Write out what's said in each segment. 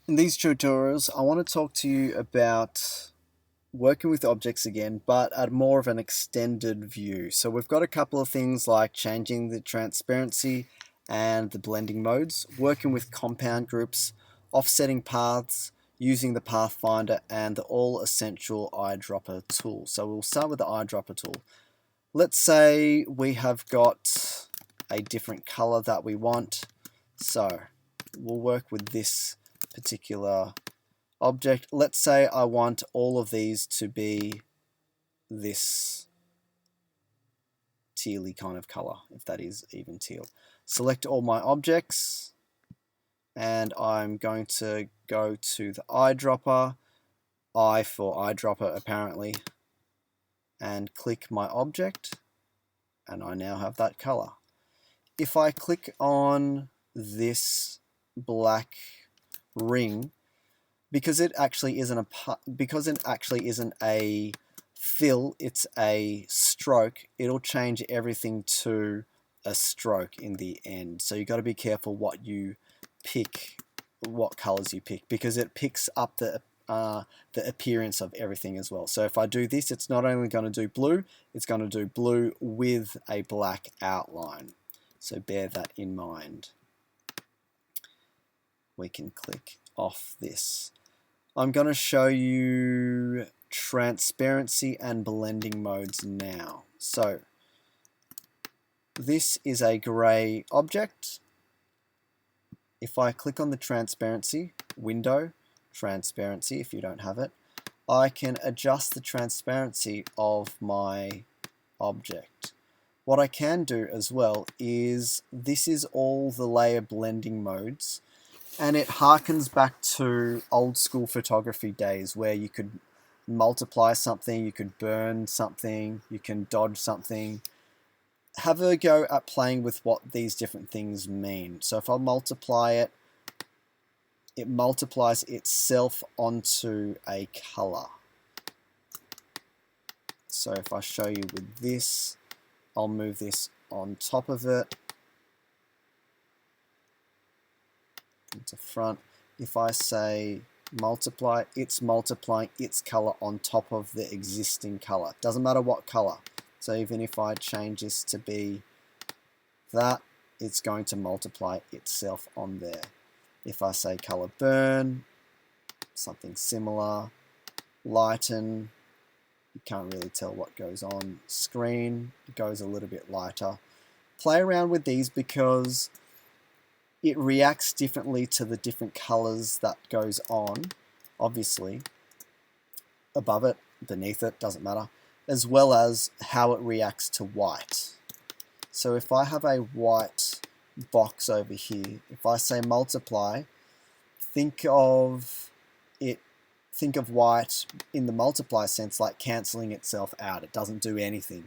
In these tutorials, I want to talk to you about working with objects again, but at more of an extended view. So we've got a couple of things like changing the transparency and the blending modes, working with compound groups, offsetting paths, using the pathfinder, and the all essential eyedropper tool. So we'll start with the eyedropper tool. Let's say we have got a different color that we want. So we'll work with this particular object. Let's say I want all of these to be this tealy kind of color, if that is even teal. Select all my objects, and I'm going to go to the eyedropper, I for eyedropper apparently, and click my object, and I now have that color. If I click on this black ring, because it actually isn't a fill, it's a stroke, it'll change everything to a stroke in the end. So you got to be careful what you pick, what colors you pick, because it picks up the appearance of everything as well. So if I do this, it's not only going to do blue, it's going to do blue with a black outline. So bear that in mind. We can click off this. I'm going to show you transparency and blending modes now. So this is a gray object. If I click on the transparency window, transparency if you don't have it, I can adjust the transparency of my object. What I can do as well is, this is all the layer blending modes, and it harkens back to old school photography days where you could multiply something, you could burn something, you can dodge something. Have a go at playing with what these different things mean. So if I multiply it, it multiplies itself onto a color. So if I show you with this, I'll move this on top of it into front. If I say multiply, it's multiplying its color on top of the existing color. Doesn't matter what color. So even if I change this to be that, it's going to multiply itself on there. If I say color burn, something similar, lighten, you can't really tell what goes on. Screen goes a little bit lighter. Play around with these because it reacts differently to the different colors that goes on, obviously, above it, beneath it, doesn't matter, as well as how it reacts to white. So if I have a white box over here, if I say multiply, think of white in the multiply sense like cancelling itself out. It doesn't do anything.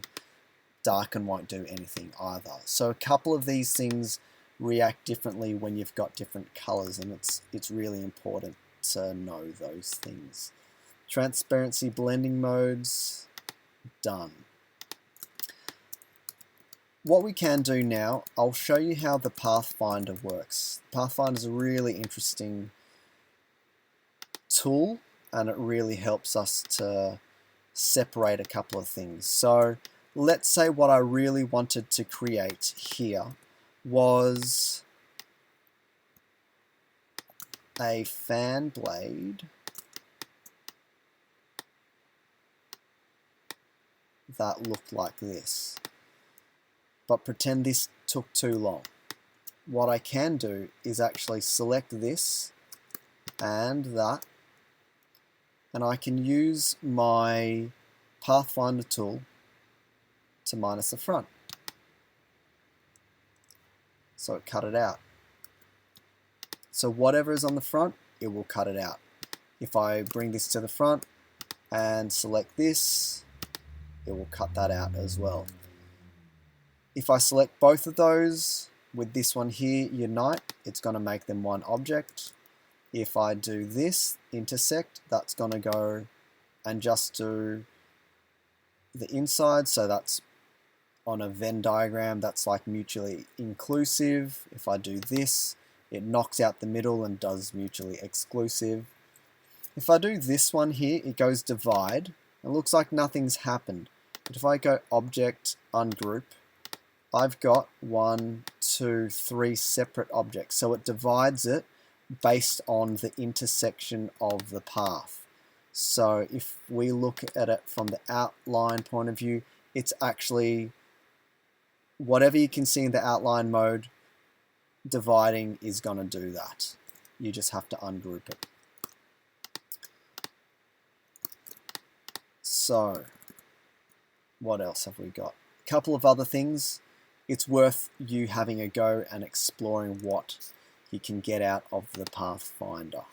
Darken won't do anything either. So a couple of these things react differently when you've got different colors, and it's really important to know those things. Transparency blending modes, done. What we can do now, I'll show you how the pathfinder works. Pathfinder is a really interesting tool, and it really helps us to separate a couple of things. So let's say what I really wanted to create here was a fan blade that looked like this, but pretend this took too long. What I can do is actually select this and that, and I can use my pathfinder tool to minus the front. So it cut it out. So whatever is on the front, it will cut it out. If I bring this to the front and select this, it will cut that out as well. If I select both of those with this one here, unite, it's going to make them one object. If I do this, intersect, that's going to go and just do the inside, so that's on a Venn diagram, that's like mutually inclusive. If I do this, it knocks out the middle and does mutually exclusive. If I do this one here, it goes divide. It looks like nothing's happened. But if I go object, ungroup, I've got 1, 2, 3 separate objects. So it divides it based on the intersection of the path. So if we look at it from the outline point of view, it's actually whatever you can see in the outline mode, dividing is going to do that. You just have to ungroup it. So what else have we got? A couple of other things. It's worth you having a go and exploring what you can get out of the Pathfinder.